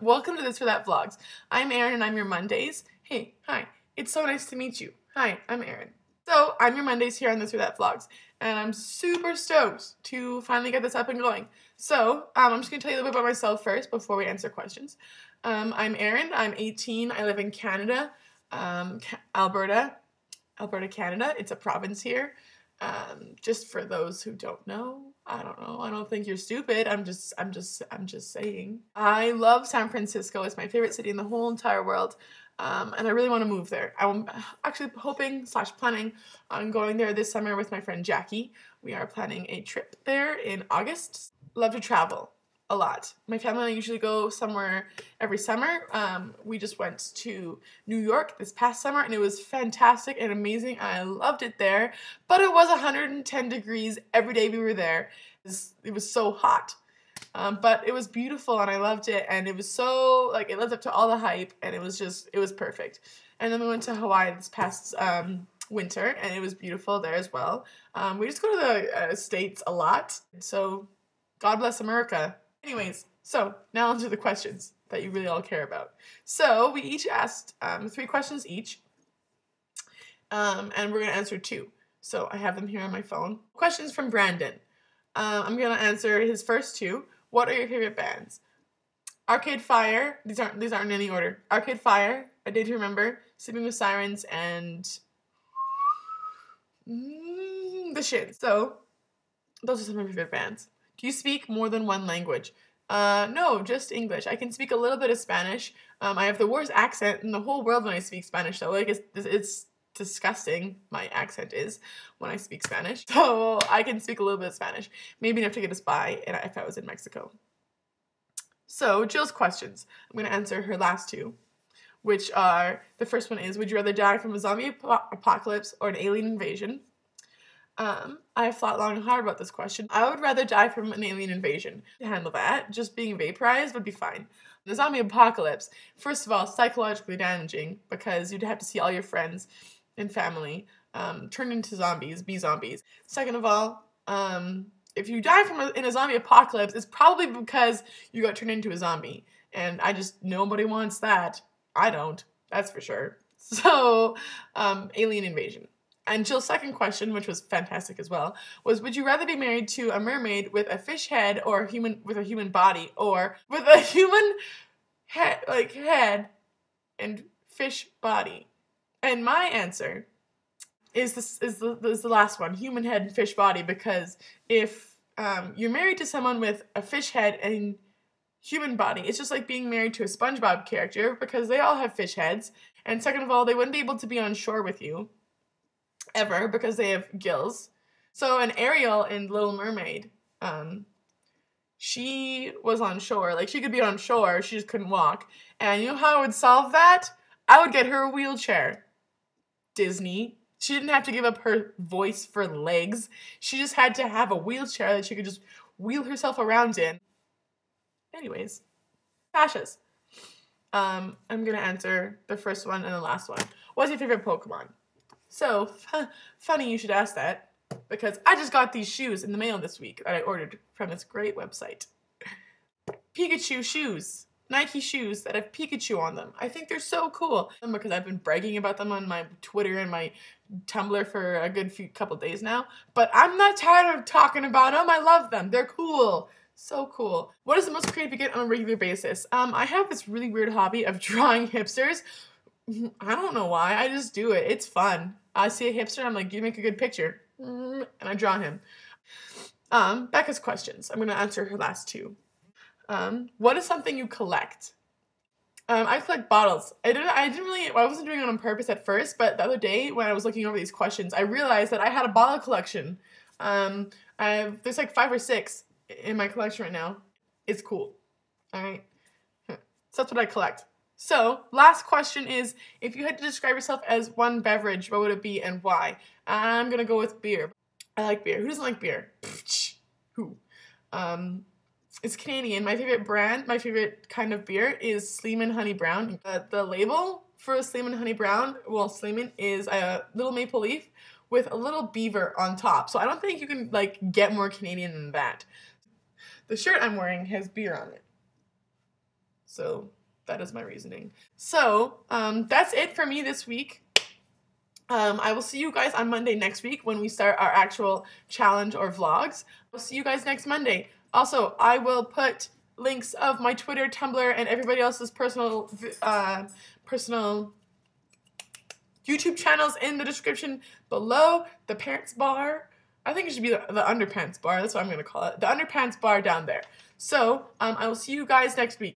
Welcome to This or That Vlogs. I'm Erin and I'm your Mondays. Hey, hi, it's so nice to meet you. Hi, I'm Erin. So, I'm your Mondays here on This or That Vlogs, and I'm super stoked to finally get this up and going. So, I'm just going to tell you a little bit about myself first before we answer questions. I'm Erin, I'm 18, I live in Canada, Alberta, Canada. It's a province here. Just for those who don't know, I don't know. I don't think you're stupid. I'm just saying. I love San Francisco. It's my favorite city in the whole entire world. And I really want to move there. I'm actually hoping / planning on going there this summer with my friend Jackie. We are planning a trip there in August. Love to travel a lot. My family and I usually go somewhere every summer. We just went to New York this past summer and it was fantastic and amazing. I loved it there, but it was 110 degrees every day we were there. It was so hot, but it was beautiful and I loved it, and it was so, like, it lived up to all the hype, and it was perfect. And then we went to Hawaii this past winter, and it was beautiful there as well. We just go to the States a lot, so God bless America. Anyways, so now onto the questions that you really all care about. So we each asked 3 questions each, and we're going to answer 2. So I have them here on my phone. Questions from Brandon. I'm going to answer his first 2. What are your favorite bands? Arcade Fire. These aren't in any order. Arcade Fire, A Day to Remember, Sleeping with Sirens, and The Shins. So those are some of my favorite bands. Do you speak more than one language? No, just English. I can speak a little bit of Spanish. I have the worst accent in the whole world when I speak Spanish, though. Like, it's disgusting, my accent is, when I speak Spanish. So I can speak a little bit of Spanish. Maybe enough to get us by if I was in Mexico. So, Jill's questions. I'm going to answer her last 2, which are, the first one is, would you rather die from a zombie apocalypse or an alien invasion? I have thought long and hard about this question. I would rather die from an alien invasion. To handle that, just being vaporized would be fine. The zombie apocalypse, first of all, psychologically damaging, because you'd have to see all your friends and family turn into zombies, be zombies. Second of all, if you die in a zombie apocalypse, it's probably because you got turned into a zombie. And nobody wants that. I don't, that's for sure. So, alien invasion. And Jill's second question, which was fantastic as well, was, would you rather be married to a mermaid with a fish head or with a human body, or with a human head and fish body? And my answer is the last one, human head and fish body, because if you're married to someone with a fish head and human body, it's just like being married to a SpongeBob character, because they all have fish heads. And second of all, they wouldn't be able to be on shore with you ever, because they have gills. So an Ariel in Little Mermaid, she was on shore. Like, she could be on shore, she just couldn't walk. And you know how I would solve that? I would get her a wheelchair. Disney. She didn't have to give up her voice for legs. She just had to have a wheelchair that she could just wheel herself around in. Anyways, Tasha's. I'm gonna answer the first one and the last one. What's your favorite Pokemon? So, funny you should ask that, because I just got these shoes in the mail this week that I ordered from this great website. Pikachu shoes. Nike shoes that have Pikachu on them. I think they're so cool, because I've been bragging about them on my Twitter and my Tumblr for a good couple days now, but I'm not tired of talking about them. I love them. They're cool. So cool. What is the most creative you get on a regular basis? I have this really weird hobby of drawing hipsters. I don't know why. I just do it. It's fun. I see a hipster, I'm like, you make a good picture. And I draw him. Becca's questions. I'm going to answer her last 2. What is something you collect? I collect bottles. I wasn't doing it on purpose at first, but the other day when I was looking over these questions, I realized that I had a bottle collection. There's like 5 or 6 in my collection right now. It's cool. Alright. So that's what I collect. So, last question is, if you had to describe yourself as one beverage, what would it be and why? I'm gonna go with beer. I like beer. Who doesn't like beer? Who? It's Canadian. My favorite brand, my favorite kind of beer is Sleeman Honey Brown. The label for Sleeman Honey Brown, well, Sleeman is a little maple leaf with a little beaver on top. So I don't think you can, like, get more Canadian than that. The shirt I'm wearing has beer on it. So that is my reasoning. So that's it for me this week. I will see you guys on Monday next week when we start our actual challenge or vlogs. We'll see you guys next Monday. Also, I will put links of my Twitter, Tumblr, and everybody else's personal YouTube channels in the description below. The Parents Bar. I think it should be the Underpants Bar. That's what I'm going to call it. The Underpants Bar down there. So, I will see you guys next week.